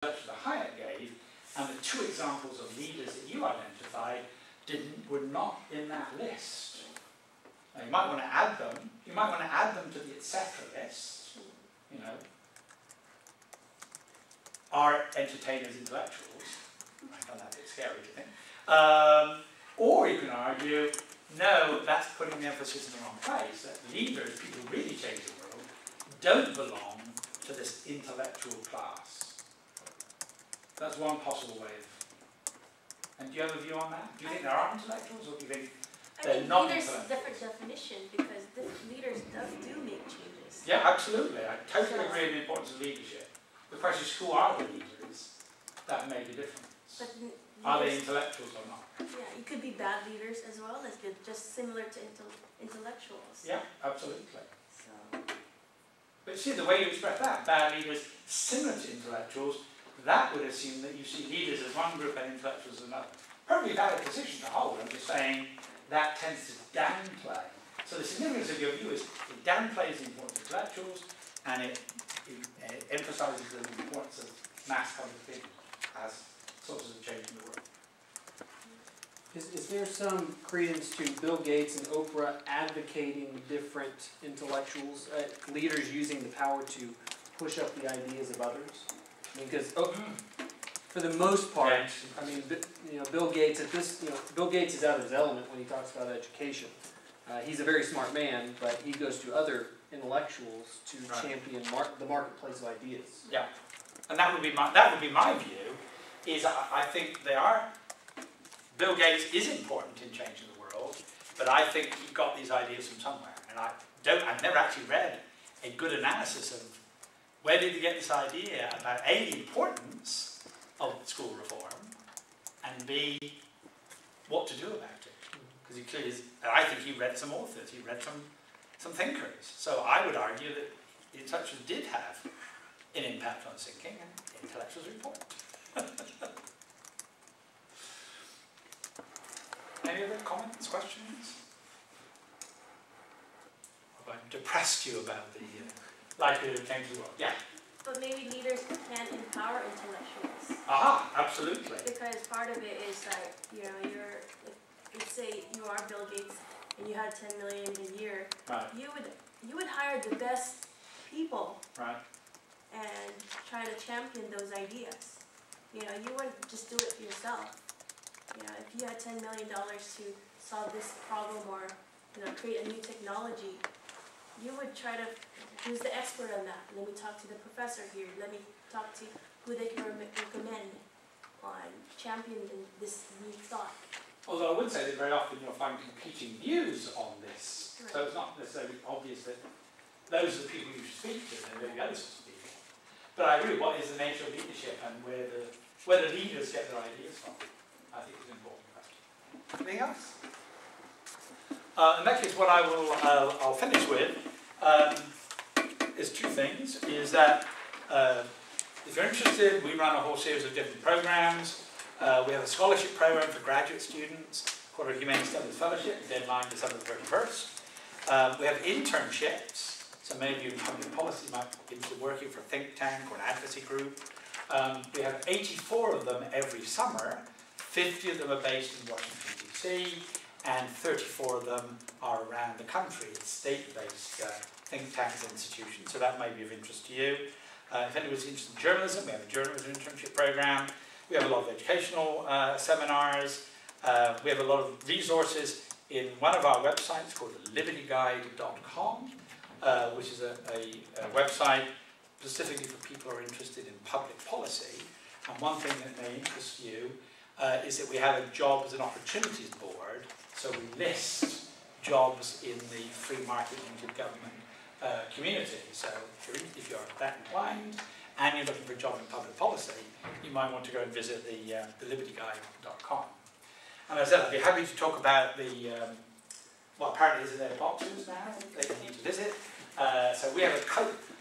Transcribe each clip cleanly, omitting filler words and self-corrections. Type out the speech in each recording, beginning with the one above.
that Hyatt gave, and the two examples of leaders that you identified were not in that list. Now, you might want to add them. You might want to add them to the etc. list. You know, are entertainers intellectuals? I find that a bit scary to think. Or you can argue, no, that's putting the emphasis in the wrong place. That leaders, people who really change the world, don't belong to this intellectual class. That's one possible way of. And do you have a view on that? Do you think there are intellectuals, or do you think they're not leaders intellectuals? Is a different definition, because the leaders do make changes. Yeah, absolutely. I totally agree with the importance of leadership. The question is, who are the leaders that make a difference? But are they intellectuals or not? Yeah, you could be bad leaders as well as good, just similar to intellectuals. Yeah, absolutely. So. But see, the way you express that, bad leaders similar to intellectuals, that would assume that you see leaders as one group and intellectuals as another. Perfectly valid position to hold. I'm just saying that tends to downplay. So the significance of your view is it downplays the importance of intellectuals, and it emphasises the importance of mass public opinion as sources of change in the world. Is there some credence to Bill Gates and Oprah advocating different intellectuals, leaders using the power to push up the ideas of others? I mean, because for the most part, I mean, Bill Gates Bill Gates is out of his element when he talks about education. He's a very smart man, but he goes to other intellectuals to champion the marketplace of ideas. Yeah, and that would be my view. Is I think they are. Bill Gates is important in changing the world, but I think he got these ideas from somewhere, and I've never actually read a good analysis of where did he get this idea about A, the importance of school reform, and B, what to do about it. Because he clearly is, I think he read some authors, he read some thinkers. So I would argue that intellectuals did have an impact on thinking, and intellectuals are important. Any other comments, questions? Have I depressed you about the likelihood of change the world? Yeah. But maybe leaders can empower intellectuals. Aha, absolutely. Because part of it is that, let's say you are Bill Gates and you had 10 million a year, you would hire the best people and try to champion those ideas. You wouldn't just do it yourself. If you had $10 million to solve this problem or create a new technology, you would try to, who's the expert on that? Let me talk to the professor here. Let me talk to who they can recommend on championing this new thought. Although I would say that very often you'll find competing views on this. Right. So it's not necessarily obvious that those are the people you should speak to, and maybe other sorts of people. But I agree, what is the nature of leadership and where the leaders get their ideas from, I think is an important question. Anything else? In that case, what I'll finish with is two things. Is that if you're interested, we run a whole series of different programs. We have a scholarship program for graduate students called a Humane Studies Fellowship, deadline December 31st. We have internships, so maybe in public policy might be working for a think tank or an advocacy group. We have 84 of them every summer. 50 of them are based in Washington, D.C., and 34 of them are around the country. It's state-based think tanks and institutions, so that may be of interest to you. If anyone's interested in journalism, we have a journalism internship program. We have a lot of educational seminars. We have a lot of resources in one of our websites called libertyguide.com, which is a website specifically for people who are interested in public policy. And one thing that may interest you is that we have a jobs and opportunities board. So we list jobs in the free market limited government community. So if you're that inclined and you're looking for a job in public policy, you might want to go and visit the libertyguide.com. And as I said, I'd be happy to talk about what apparently is in their boxes now that you need to visit. So we have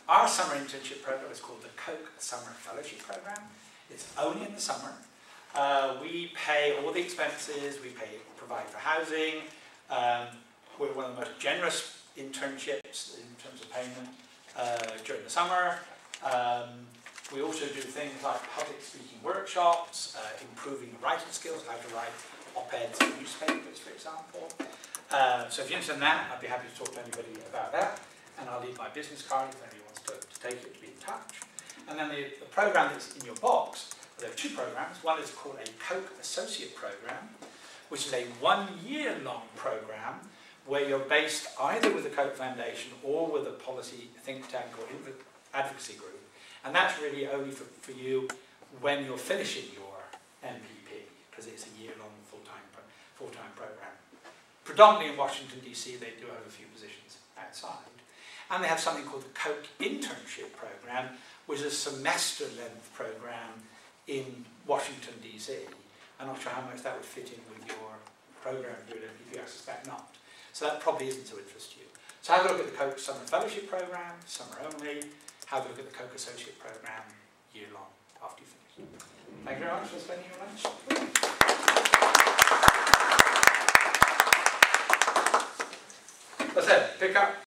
our summer internship program is called the Koch Summer Fellowship Program. It's only in the summer. We pay all the expenses, we provide for housing. We're one of the most generous internships in terms of payment during the summer. We also do things like public speaking workshops, improving writing skills, how to write op-eds in newspapers, for example. So if you're interested in that, I'd be happy to talk to anybody about that. And I'll leave my business card if anybody wants to take it, to be in touch. And then the program that's in your box, there are two programs. One is called a Koch Associate Program, which is a 1-year-long program where you're based either with the Koch Foundation or with a policy think tank or advocacy group. And that's really only for you when you're finishing your MPP, because it's a year-long full-time program. Predominantly in Washington, D.C., they do have a few positions outside. And they have something called the Koch Internship Program, which is a semester-length program in Washington, D.C. I'm not sure how much that would fit in with your program doing MPP, I suspect not. So that probably isn't of interest to you. So have a look at the Koch Summer Fellowship Program, summer only. Have a look at the Koch Associate Program, year-long, after you finish. Thank you very much for spending your lunch. That's it. Pick up